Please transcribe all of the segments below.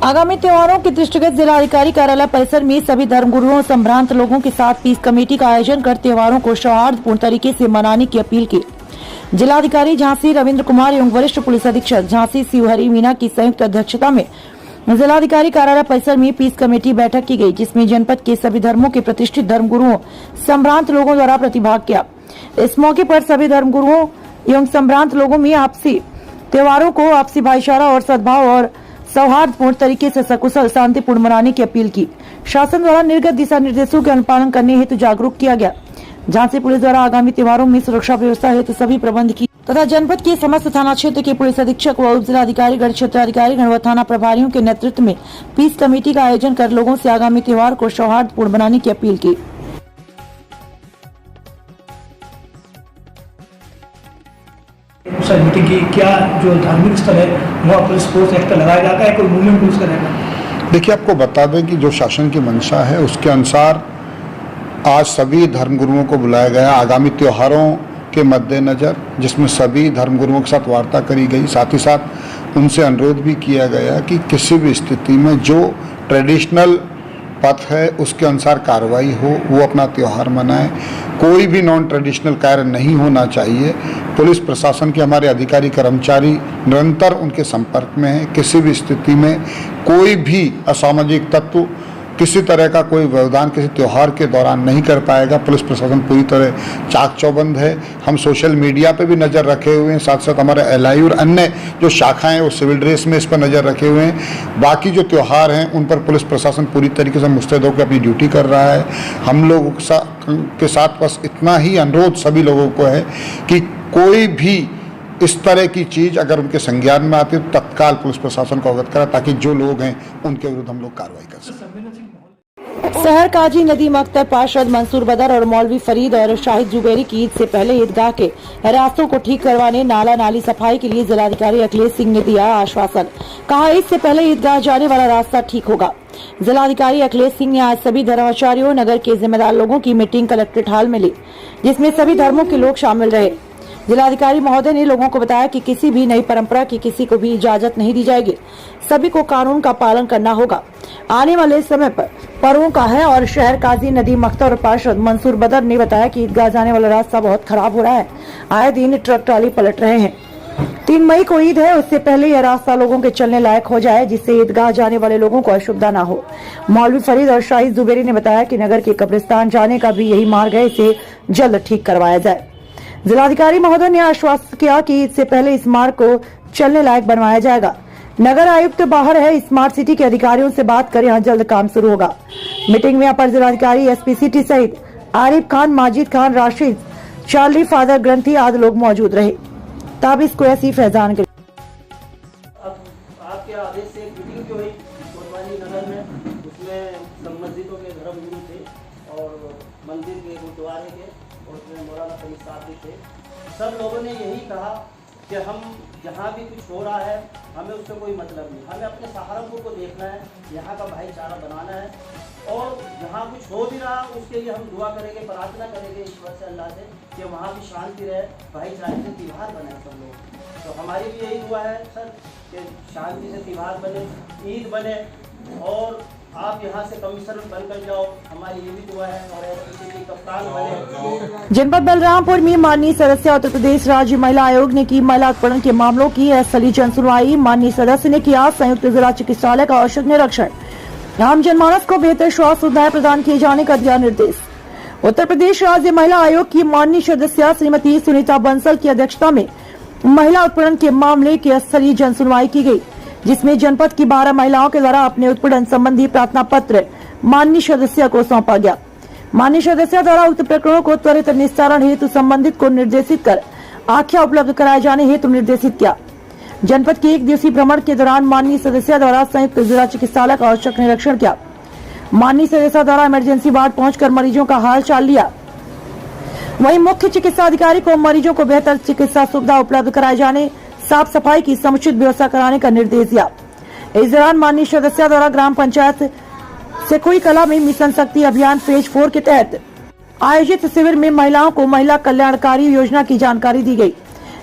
आगामी त्योहारों के दृष्टिगत जिलाधिकारी कार्यालय परिसर में सभी धर्मगुरुओं और संभ्रांत लोगों के साथ पीस कमेटी का आयोजन कर त्योहारों को सौहार्दपूर्ण तरीके से मनाने की अपील की। जिलाधिकारी झांसी रविंद्र कुमार एवं वरिष्ठ पुलिस अधीक्षक झांसी शिवहरी मीना की संयुक्त अध्यक्षता में जिलाधिकारी कार्यालय परिसर में पीस कमेटी बैठक की गई, जिसमें जनपद के सभी धर्मों के प्रतिष्ठित धर्मगुरुओं संभ्रांत लोगों द्वारा प्रतिभाग किया। इस मौके पर सभी धर्मगुरुओं एवं संभ्रांत लोगों में आपसी त्योहारों को आपसी भाईचारा और सद्भाव और सौहार्दपूर्ण तरीके से सकुशल शांतिपूर्ण मनाने की अपील की। शासन द्वारा निर्गत दिशा निर्देशों के अनुपालन करने हेतु जागरूक किया गया। झांसी पुलिस द्वारा आगामी त्योहारों में सुरक्षा व्यवस्था हेतु सभी प्रबंध की तथा जनपद के समस्त थाना क्षेत्र के पुलिस अधीक्षक व उप जिलाधिकारी गण क्षेत्राधिकारी गण व थाना प्रभारियों के नेतृत्व में पीस कमेटी का आयोजन कर लोगों से आगामी त्योहार को सौहार्दपूर्ण बनाने की अपील की। मीटिंग की क्या जो धार्मिक स्थल है वहाँ पुलिस फोर्स एक्ट लगाया जाता है, कोई मूवमेंट पुलिस करेगा? देखिए, आपको बता दें कि जो शासन की मंशा है उसके अनुसार आज सभी धर्मगुरुओं को बुलाया गया आगामी त्योहारों के मद्देनज़र, जिसमें सभी धर्मगुरुओं के साथ वार्ता करी गई। साथ ही साथ उनसे अनुरोध भी किया गया कि किसी भी स्थिति में जो ट्रेडिशनल पथ है उसके अनुसार कार्रवाई हो, वो अपना त्यौहार मनाएं। कोई भी नॉन ट्रेडिशनल कार्य नहीं होना चाहिए। पुलिस प्रशासन के हमारे अधिकारी कर्मचारी निरंतर उनके संपर्क में हैं। किसी भी स्थिति में कोई भी असामाजिक तत्व किसी तरह का कोई व्यवधान किसी त्यौहार के दौरान नहीं कर पाएगा। पुलिस प्रशासन पूरी तरह चाक चौबंद है। हम सोशल मीडिया पे भी नज़र रखे हुए हैं, साथ साथ हमारे एलआई और अन्य जो शाखाएं वो सिविल ड्रेस में इस पर नज़र रखे हुए हैं। बाकी जो त्यौहार हैं उन पर पुलिस प्रशासन पूरी तरीके से मुस्तैद होकर अपनी ड्यूटी कर रहा है। हम लोगों के साथ बस इतना ही अनुरोध सभी लोगों को है कि कोई भी इस तरह की चीज़ अगर उनके संज्ञान में आती है तो तत्काल पुलिस प्रशासन को अवगत करा, ताकि जो लोग हैं उनके विरुद्ध हम लोग कार्रवाई कर सकें। शहर काजी नदीम अख्तर पार्षद मंसूर बदर और मौलवी फरीद और शाहिद जुबेरी की ईद से पहले ईदगाह के रास्तों को ठीक करवाने नाला नाली सफाई के लिए जिलाधिकारी अखिलेश सिंह ने दिया आश्वासन। कहा, ईद से पहले ईदगाह जाने वाला रास्ता ठीक होगा। जिलाधिकारी अखिलेश सिंह ने आज सभी धर्माचार्यों नगर के जिम्मेदार लोगों की मीटिंग कलेक्ट्रेट हॉल में ली, जिसमें सभी धर्मों के लोग शामिल रहे। जिलाधिकारी महोदय ने लोगों को बताया कि किसी भी नई परंपरा की किसी को भी इजाजत नहीं दी जाएगी। सभी को कानून का पालन करना होगा। आने वाले समय पर पर्वों का है और शहर काजी नदीम अख्तर और पार्षद मंसूर बदर ने बताया कि ईदगाह जाने वाला रास्ता बहुत खराब हो रहा है। आए दिन ट्रक ट्राली पलट रहे हैं। 3 मई को ईद है, उससे पहले यह रास्ता लोगों के चलने लायक हो जाए, जिससे ईदगाह जाने वाले लोगों को असुविधा न हो। मौलवी फरीद और शाहिद जुबेरी ने बताया कि नगर के कब्रिस्तान जाने का भी यही मार्ग है, इसे जल्द ठीक करवाया जाए। जिलाधिकारी महोदय ने आश्वस्त किया कि इससे पहले इस मार्ग को चलने लायक बनवाया जाएगा। नगर आयुक्त बाहर है, स्मार्ट सिटी के अधिकारियों से बात कर यहाँ जल्द काम शुरू होगा। मीटिंग में अपर जिलाधिकारी एसपी सिटी सहित आरिफ खान, माजिद खान, राशिद, चार्ली, फादर ग्रंथी आदि लोग मौजूद रहे। ताबिस कुरैशी, फैजान। आपके आदेश से मीटिंग जो हुई कोतवाली नगर में, उसमें सब मस्जिदों के धर्मगुरु थे और मंदिर के गुरुद्वारे के और उसमें मौलाना फरीद साहब भी थे। सब लोगों ने यही कहा कि हम जहाँ भी कुछ हो रहा है हमें उससे कोई मतलब नहीं, हमें अपने सहारनपुर को देखना है, यहाँ का भाईचारा बनाना है और जहाँ कुछ हो भी रहा उसके लिए हम दुआ करेंगे, प्रार्थना करेंगे ईश्वर से, अल्लाह से कि वहाँ भी शांति रहे, भाईचारे से त्योहार बने सब लोग। तो हमारी भी यही दुआ है सर कि शांति से त्योहार बने, ईद बने और आप यहाँ से कमिश्नर बनकर जाओ, हमारी ये भी दुआ है। और एसपी की कप्तान बने। जनपद बलरामपुर में माननीय सदस्य उत्तर प्रदेश राज्य महिला आयोग ने की महिला उत्पीड़न के मामलों की असली जन सुनवाई। माननीय सदस्य ने किया संयुक्त जिला चिकित्सालय का औषध निरीक्षण। आम जनमानस को बेहतर स्वास्थ्य सुविधाएं प्रदान किए जाने का दिया निर्देश। उत्तर प्रदेश राज्य महिला आयोग की माननीय सदस्य श्रीमती सुनीता बंसल की अध्यक्षता में महिला उत्पीड़न के मामले की असली जन सुनवाई की गयी, जिसमें जनपद की 12 महिलाओं के द्वारा अपने उत्पीड़न संबंधी प्रार्थना पत्र माननीय सदस्य को सौंपा गया। माननीय सदस्य द्वारा उक्त प्रकरणों को त्वरित निस्तारण हेतु संबंधित को निर्देशित कर आख्या उपलब्ध कराए जाने हेतु निर्देशित किया। जनपद के 1 दिवसीय भ्रमण के दौरान माननीय सदस्य द्वारा संयुक्त जिला चिकित्सालय का औचक निरीक्षण किया। माननीय सदस्य द्वारा इमरजेंसी वार्ड पहुंचकर मरीजों का हाल चाल लिया। वहीं मुख्य चिकित्सा अधिकारी को मरीजों को बेहतर चिकित्सा सुविधा उपलब्ध कराए जाने, साफ सफाई की समुचित व्यवस्था कराने का निर्देश दिया। इस दौरान माननीय सदस्य द्वारा ग्राम पंचायत सेखोई कला में मिशन शक्ति अभियान फेज 4 के तहत आयोजित शिविर में महिलाओं को महिला कल्याणकारी योजना की जानकारी दी गई।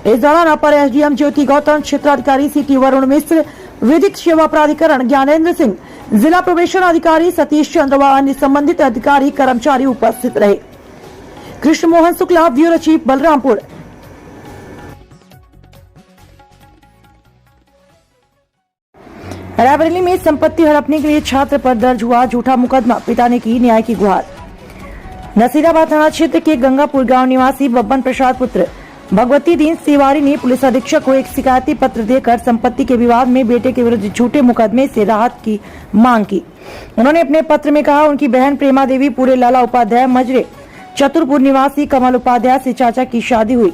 इस दौरान अपर एसडीएम ज्योति गौतम, क्षेत्राधिकारी सिटी वरुण मिश्र, विधिक सेवा प्राधिकरण ज्ञानेंद्र सिंह, जिला प्रोबेशन अधिकारी सतीश चंद्र व अन्य संबंधित अधिकारी कर्मचारी उपस्थित रहे। Krishna Mohan Shukla, bureau chief, Balrampur. रायबरेली में संपत्ति हड़पने के लिए छात्र पर दर्ज हुआ झूठा मुकदमा, पिता ने की न्याय की गुहार। नसीराबाद थाना क्षेत्र के गंगापुर गांव निवासी बब्बन प्रसाद पुत्र भगवती दीन तिवारी ने पुलिस अधीक्षक को एक शिकायती पत्र देकर संपत्ति के विवाद में बेटे के विरुद्ध झूठे मुकदमे से राहत की मांग की। उन्होंने अपने पत्र में कहा, उनकी बहन प्रेमा देवी पूरे लाला उपाध्याय मजरे चतुरपुर निवासी कमल उपाध्याय से चाचा की शादी हुई,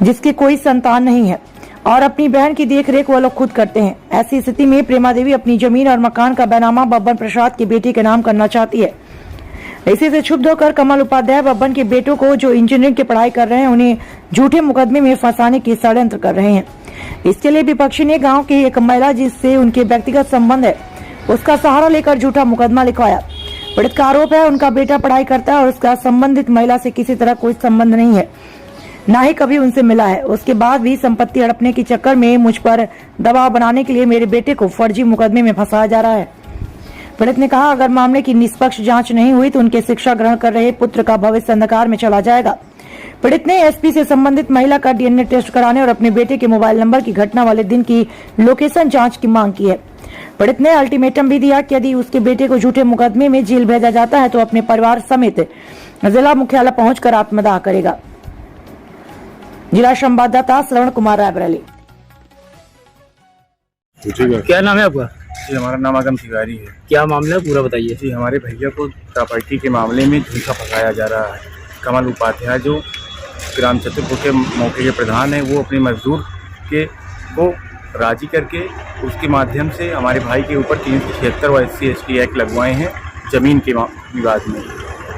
जिसकी कोई संतान नहीं है और अपनी बहन की देखरेख वो लोग खुद करते हैं। ऐसी स्थिति में प्रेमा देवी अपनी जमीन और मकान का बैनामा बब्बन प्रसाद के बेटे के नाम करना चाहती है। इसी से क्षुब्ध होकर कमल उपाध्याय बब्बन के बेटों को, जो इंजीनियरिंग की पढ़ाई कर रहे हैं, उन्हें झूठे मुकदमे में फंसाने की षड्यंत्र कर रहे हैं। इसके लिए विपक्षी ने गांव की एक महिला जिससे उनके व्यक्तिगत संबंध है, उसका सहारा लेकर झूठा मुकदमा लिखवाया। पीड़ित का आरोप है, उनका बेटा पढ़ाई करता है और उसका संबंधित महिला से किसी तरह कोई संबंध नहीं है, न ही कभी उनसे मिला है। उसके बाद भी संपत्ति हड़पने के चक्कर में मुझ पर दबाव बनाने के लिए मेरे बेटे को फर्जी मुकदमे में फंसाया जा रहा है। पीड़ित ने कहा, अगर मामले की निष्पक्ष जांच नहीं हुई तो उनके शिक्षा ग्रहण कर रहे पुत्र का भविष्य अंधकार में चला जाएगा। पीड़ित ने एसपी से संबंधित महिला का डीएनए टेस्ट कराने और अपने बेटे के मोबाइल नंबर की घटना वाले दिन की लोकेशन जांच की मांग की है। पीड़ित ने अल्टीमेटम भी दिया कि यदि उसके बेटे को झूठे मुकदमे में जेल भेजा जाता है तो अपने परिवार समेत जिला मुख्यालय पहुंचकर आत्मदाह करेगा। जिला संवाददाता श्रवण कुमार, रायबरेली। क्या नाम है आपका? जी, हमारा नाम आगम तिवारी है। क्या मामला है पूरा बताइए। जी, हमारे भैया को प्रॉपर्टी के मामले में झूठा फंसाया जा रहा है। कमल उपाध्याय जो ग्राम चतुरपुर के मौके के प्रधान है, वो अपने मजदूर के को राजी करके उसके माध्यम से हमारे भाई के ऊपर 376 व SC/ST एक्ट लगवाए हैं ज़मीन के विवाद में।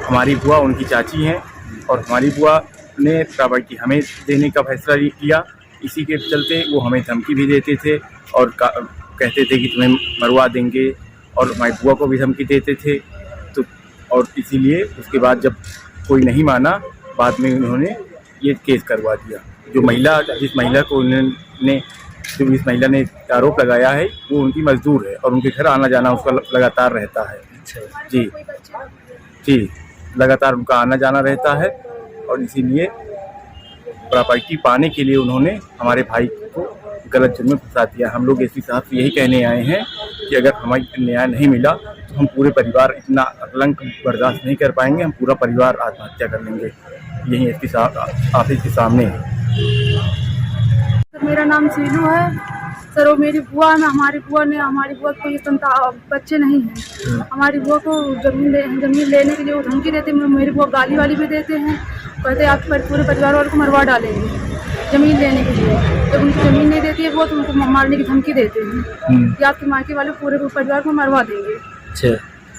हमारी बुआ उनकी चाची हैं और हमारी बुआ ने प्रॉपर्टी हमें देने का फैसला किया। इसी के चलते वो हमें धमकी भी देते थे और कहते थे कि तुम्हें मरवा देंगे, और हमारी बुआ को भी धमकी देते थे। तो और इसीलिए उसके बाद जब कोई नहीं माना, बाद में उन्होंने ये केस करवा दिया। जिस महिला ने आरोप लगाया है, वो उनकी मजदूर है और उनके घर आना जाना उसका लगातार रहता है। जी, लगातार उनका आना जाना रहता है और इसीलिए प्रॉपर्टी पाने के लिए उन्होंने हमारे भाई को गलत जुर्म में फंसा दिया। हम लोग एसपी साहब से यही कहने आए हैं कि अगर हमें न्याय नहीं मिला तो हम पूरे परिवार इतना कलंक बर्दाश्त नहीं कर पाएंगे, हम पूरा परिवार आत्महत्या कर लेंगे। यही एसपी साहब ऑफिस के सामने है। मेरा नाम सीलू है सर। वो मेरी बुआ है, हमारी बुआ को कोई बच्चे नहीं हैं। हमारी बुआ को जमीन लेने के लिए वो धमकी देते हैं। मेरी बुआ गाली वाली भी देते हैं, कहते हैं आप पूरे परिवार वालों को मरवा डालेंगे ज़मीन लेने के लिए। जब उनको ज़मीन नहीं देती है वो, तो उनको मारने की धमकी देते हैं कि आपके मायके वाले पूरे परिवार को मरवा देंगे।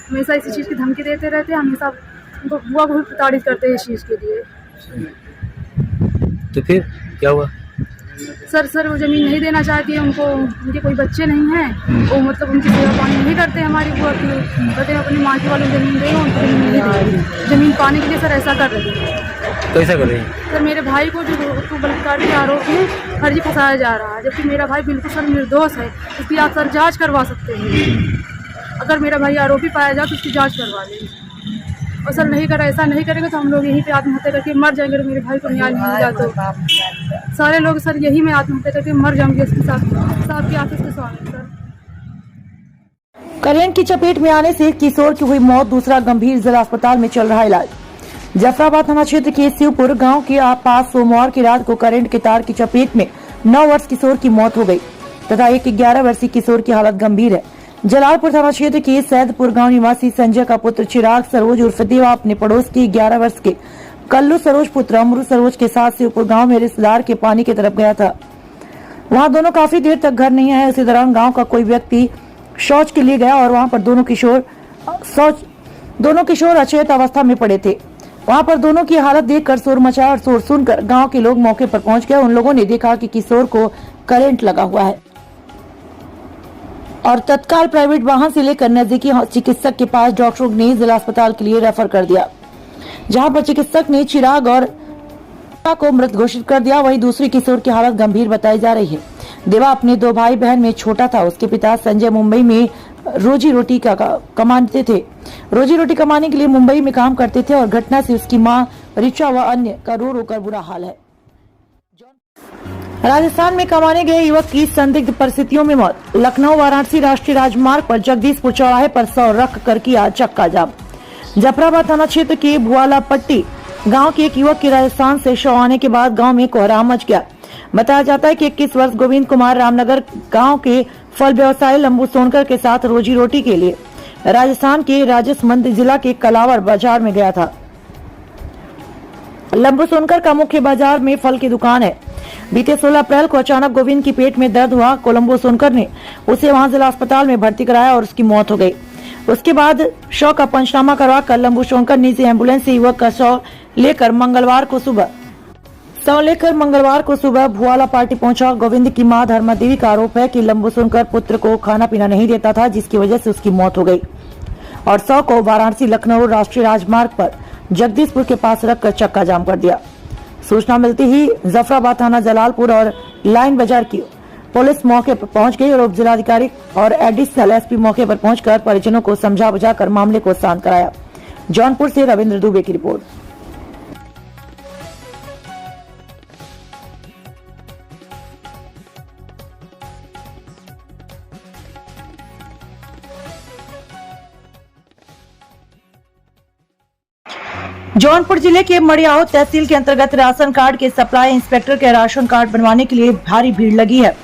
हमेशा इसी चीज़ की धमकी देते रहते हैं। हमेशा उनको बुआ को भी प्रताड़ित करते हैं इस चीज़ के लिए। तो फिर क्या हुआ? सर वो ज़मीन नहीं देना चाहती है उनको। उनके कोई बच्चे नहीं हैं, वो मतलब उनकी सेवा पानी नहीं करते हमारी बुआ की। कहते हैं अपनी माँ के वालों को ज़मीन देंगे, उनको ज़मीन नहीं देंगे। ज़मीन पाने के लिए सर ऐसा कर रहे हैं। कैसा कर रहे हैं? सर मेरे भाई को जो बलात्कार के आरोप में फर्जी फंसाया जा रहा है, जबकि मेरा भाई बिल्कुल सर निर्दोष है। इसकी आप सर जाँच करवा सकते हैं। अगर मेरा भाई आरोपी पाया जाए तो उसकी जाँच करवा लें। और सर नहीं करा, ऐसा नहीं करेंगे तो हम लोग यहीं पे आत्महत्या करके मर जाएंगे। मेरे भाई को न्याय नहीं मिला तो सारे लोग सर यही में आत्महत्या करके मर जाएंगे इसके साथ के ऑफिस के सामने। सर करंट की चपेट में आने से किशोर की हुई मौत, दूसरा गंभीर, जिला अस्पताल में चल रहा इलाज। जफराबाद थाना क्षेत्र के शिवपुर गांव के पास सोमवार की रात को करंट के तार की चपेट में 9 वर्ष किशोर की मौत हो गई तथा एक 11 वर्षीय किशोर की हालत गंभीर है। जलालपुर थाना क्षेत्र के सैदपुर गांव निवासी संजय का पुत्र चिराग सरोज उर्फ देवा अपने पड़ोस की 11 वर्ष के कल्लू सरोज पुत्र अमरू सरोज के साथ शिवपुर गांव में रिश्तेदार के पानी की तरफ गया था। वहां दोनों काफी देर तक घर नहीं आए। उसी दौरान गांव का कोई व्यक्ति शौच के लिए गया और वहां पर दोनों किशोर अचेत अवस्था में पड़े थे। वहां पर दोनों की हालत देखकर शोर मचा और शोर सुनकर गांव के लोग मौके पर पहुंच गए। उन लोगों ने देखा कि किशोर को करंट लगा हुआ है और तत्काल प्राइवेट वाहन से लेकर नजदीकी चिकित्सक के पास डॉक्टरों ने जिला अस्पताल के लिए रेफर कर दिया, जहां पर चिकित्सक ने चिराग और को मृत घोषित कर दिया। वहीं दूसरी किशोर की हालत गंभीर बताई जा रही है। देवा अपने 2 भाई बहन में छोटा था। उसके पिता संजय मुंबई में रोजी रोटी कमाते थे। रोजी रोटी कमाने के लिए मुंबई में काम करते थे और घटना से उसकी मां रिचा व अन्य का रो कर बुरा हाल है। राजस्थान में कमाने गए युवक की संदिग्ध परिस्थितियों में मौत। लखनऊ वाराणसी राष्ट्रीय राजमार्ग पर जगदीशपुर चौराहे पर 100 रख कर किया चक्का जाम। जफराबाद थाना क्षेत्र के भुआला पट्टी गांव के एक युवक की राजस्थान से शव आने के बाद गांव में कोहराम मच गया। बताया जाता है कि 21 वर्ष गोविंद कुमार रामनगर गांव के फल व्यवसायी लंबू सोनकर के साथ रोजी रोटी के लिए राजस्थान के राजसमंद जिला के कलावर बाजार में गया था। लंबू सोनकर का मुख्य बाजार में फल की दुकान है। बीते 16 अप्रैल को अचानक गोविंद की पेट में दर्द हुआ। कोलंबो सोनकर ने उसे वहां जिला अस्पताल में भर्ती कराया और उसकी मौत हो गई। उसके बाद शव का पंचनामा करवाकर लंबू सोनकर निजी एम्बुलेंस से युवक का शव लेकर मंगलवार को सुबह भुआला पार्टी पहुंचा। गोविंद की मां धर्मा देवी का आरोप है कि लंबू सोनकर पुत्र को खाना पीना नहीं देता था, जिसकी वजह से उसकी मौत हो गई और शव को वाराणसी लखनऊ राष्ट्रीय राजमार्ग पर जगदीशपुर के पास रखकर चक्का जाम कर दिया। सूचना मिलते ही जफराबाद थाना जलालपुर और लाइन बाजार की पुलिस मौके पर पहुंच गई और उप जिलाधिकारी और एडिशनल एसपी मौके पर पहुंचकर परिजनों को समझा बुझाकर मामले को शांत कराया। जौनपुर से रविंद्र दुबे की रिपोर्ट। जौनपुर जिले के मड़ियाओ तहसील के अंतर्गत राशन कार्ड के सप्लाई इंस्पेक्टर के राशन कार्ड बनवाने के लिए भारी भीड़ लगी है।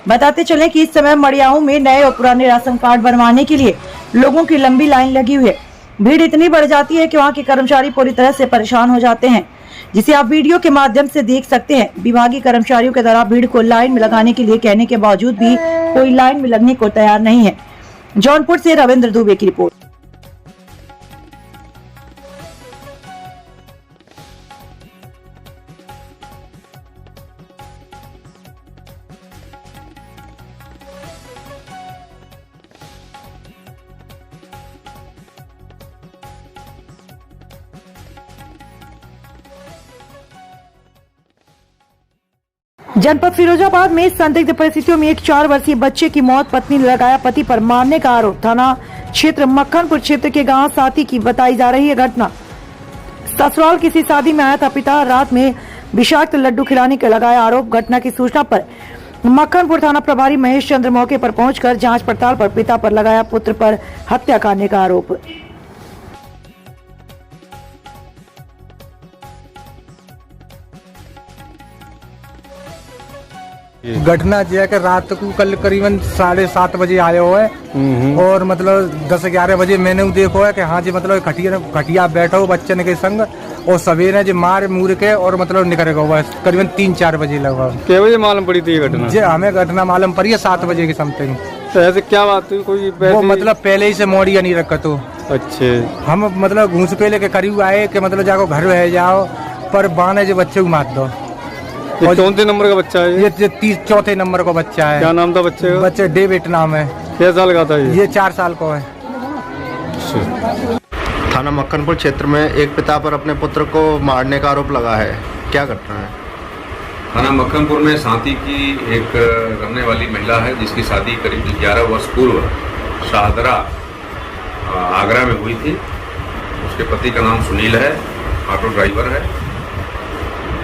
बताते चले कि इस समय मड़ियाओ में नए और पुराने राशन कार्ड बनवाने के लिए लोगों की लंबी लाइन लगी हुई है। भीड़ इतनी बढ़ जाती है कि वहां के कर्मचारी पूरी तरह से परेशान हो जाते हैं, जिसे आप वीडियो के माध्यम से देख सकते हैं। विभागीय कर्मचारियों के द्वारा भीड़ को लाइन में लगाने के लिए कहने के बावजूद भी कोई लाइन में लगने को तैयार नहीं है। जौनपुर से रविंद्र दुबे की रिपोर्ट। जनपद फिरोजाबाद में संदिग्ध परिस्थितियों में एक 4 वर्षीय बच्चे की मौत। पत्नी ने लगाया पति पर मारने का आरोप। थाना क्षेत्र मक्खनपुर क्षेत्र के गांव साथी की बताई जा रही है घटना। ससुराल किसी शादी में आया था पिता, रात में विषाक्त लड्डू खिलाने का लगाया आरोप। घटना की सूचना पर मक्खनपुर थाना प्रभारी महेश चंद्र मौके पर पहुंचकर जांच पड़ताल पर पिता पर लगाया पुत्र पर हत्या करने का आरोप। घटना यह है कि रात को कल करीबन 7:30 बजे आए हुए और मतलब 10-11 बजे मैंने देखो है कि हाँ जी मतलब खटिया बैठो बच्चन के संग और सवेरे जी मार मूर के और मतलब निकल गया करीबन 3-4 बजे लगा। क्या बजे मालूम पड़ी थी घटना? जी हमें घटना मालूम पड़ी है 7 बजे के समथिंग। तो ऐसे क्या बात हुई? कोई वो मतलब पहले ही से मोड़िया नहीं रखा तो अच्छे हम मतलब घूस पेले के करीब आए कि मतलब जाको घर रह जाओ पर बाने जो बच्चे को मार दो। और कौन से नंबर का बच्चा है ये? 4थे नंबर का बच्चा है। क्या नाम था बच्चे का? बच्चे डेविड नाम है। क्या साल का था ये? 4 साल का है। थाना मक्खनपुर क्षेत्र में एक पिता पर अपने पुत्र को मारने का आरोप लगा है, क्या घटना है? थाना मक्खनपुर में साथी की एक रहने वाली महिला है जिसकी शादी करीब 11 वर्ष पूर्व शाहदरा आगरा में हुई थी। उसके पति का नाम सुनील है, ऑटो ड्राइवर है।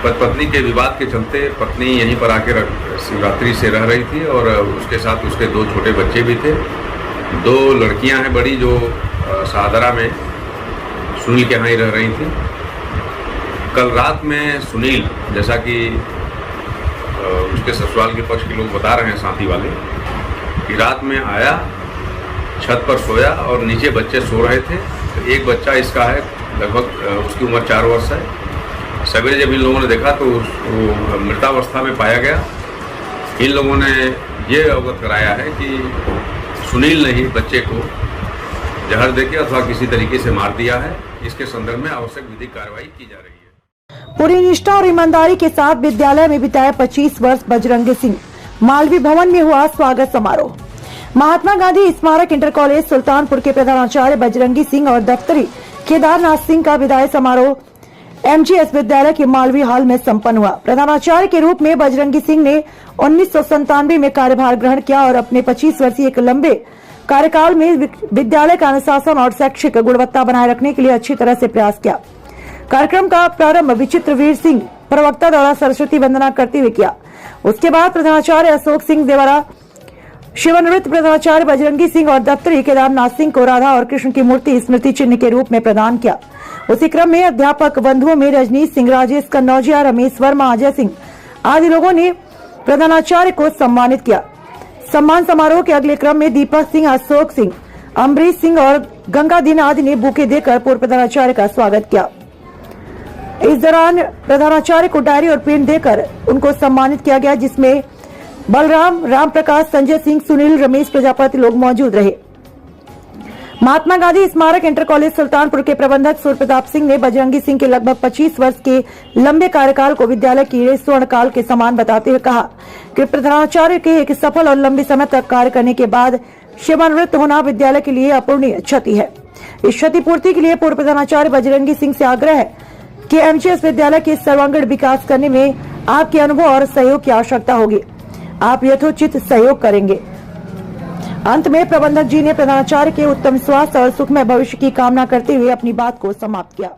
पत्नी के विवाद के चलते पत्नी यहीं पर आके शिवरात्रि से रह रही थी और उसके साथ उसके 2 छोटे बच्चे भी थे। 2 लड़कियां हैं बड़ी जो शाहदरा में सुनील के यहाँ ही रह रही थी। कल रात में सुनील, जैसा कि उसके ससुराल के पक्ष के लोग बता रहे हैं साथी वाले, कि रात में आया, छत पर सोया और नीचे बच्चे सो रहे थे। तो एक बच्चा इसका है, लगभग उसकी उम्र 4 वर्ष है। सवेरे जब इन लोगों ने देखा तो वो मृतावस्था में पाया गया। इन लोगों ने ये अवगत कराया है कि सुनील ने ही बच्चे को जहर देके अथवा किसी तरीके से मार दिया है। इसके संदर्भ में आवश्यक विधिक कार्रवाई की जा रही है। पूरी निष्ठा और ईमानदारी के साथ विद्यालय में बिताए 25 वर्ष बजरंगी सिंह। मालवीय भवन में हुआ स्वागत समारोह। महात्मा गांधी स्मारक इंटर कॉलेज सुल्तानपुर के प्रधानाचार्य बजरंगी सिंह और दफ्तरी केदारनाथ सिंह का विदाई समारोह एमजीएस विद्यालय के मालवीय हॉल में संपन्न हुआ। प्रधानाचार्य के रूप में बजरंगी सिंह ने 1997 में कार्यभार ग्रहण किया और अपने 25 वर्षीय एक लंबे कार्यकाल में विद्यालय का अनुशासन और शैक्षिक गुणवत्ता बनाए रखने के लिए अच्छी तरह से प्रयास किया। कार्यक्रम का प्रारंभ विचित्रवीर सिंह प्रवक्ता द्वारा सरस्वती वंदना करते हुए किया। उसके बाद प्रधानाचार्य अशोक सिंह द्वारा शिवनिवृत्त प्रधानाचार्य बजरंगी सिंह और दफ्तरी केदारनाथ सिंह को राधा और कृष्ण की मूर्ति स्मृति चिन्ह के रूप में प्रदान किया। उसी क्रम में अध्यापक बंधुओं में रजनीश सिंह, राजेश कन्नौजिया, रमेश वर्मा, अजय सिंह आदि लोगों ने प्रधानाचार्य को सम्मानित किया। सम्मान समारोह के अगले क्रम में दीपक सिंह, अशोक सिंह, अम्बरीश सिंह और गंगादीन आदि ने बुके देकर पूर्व प्रधानाचार्य का स्वागत किया। इस दौरान प्रधानाचार्य को डायरी और पेन देकर उनको सम्मानित किया गया, जिसमें बलराम, राम प्रकाश, संजय सिंह, सुनील, रमेश प्रजापति लोग मौजूद रहे। महात्मा गांधी स्मारक इंटर कॉलेज सुल्तानपुर के प्रबंधक सूर्य प्रताप सिंह ने बजरंगी सिंह के लगभग 25 वर्ष के लंबे कार्यकाल को विद्यालय के स्वर्ण काल के समान बताते हुए कहा कि प्रधानाचार्य के एक सफल और लंबे समय तक कार्य करने के बाद सेवानिवृत्त होना विद्यालय के लिए अपूरणीय क्षति है। इस क्षतिपूर्ति के लिए पूर्व प्रधानाचार्य बजरंगी सिंह से आग्रह है कि एमजीएस विद्यालय के सर्वांगीण विकास करने में आपके अनुभव और सहयोग की आवश्यकता होगी। आप यथोचित सहयोग करेंगे। अंत में प्रबंधक जी ने प्रधानाचार्य के उत्तम स्वास्थ्य और सुखमय भविष्य की कामना करते हुए अपनी बात को समाप्त किया।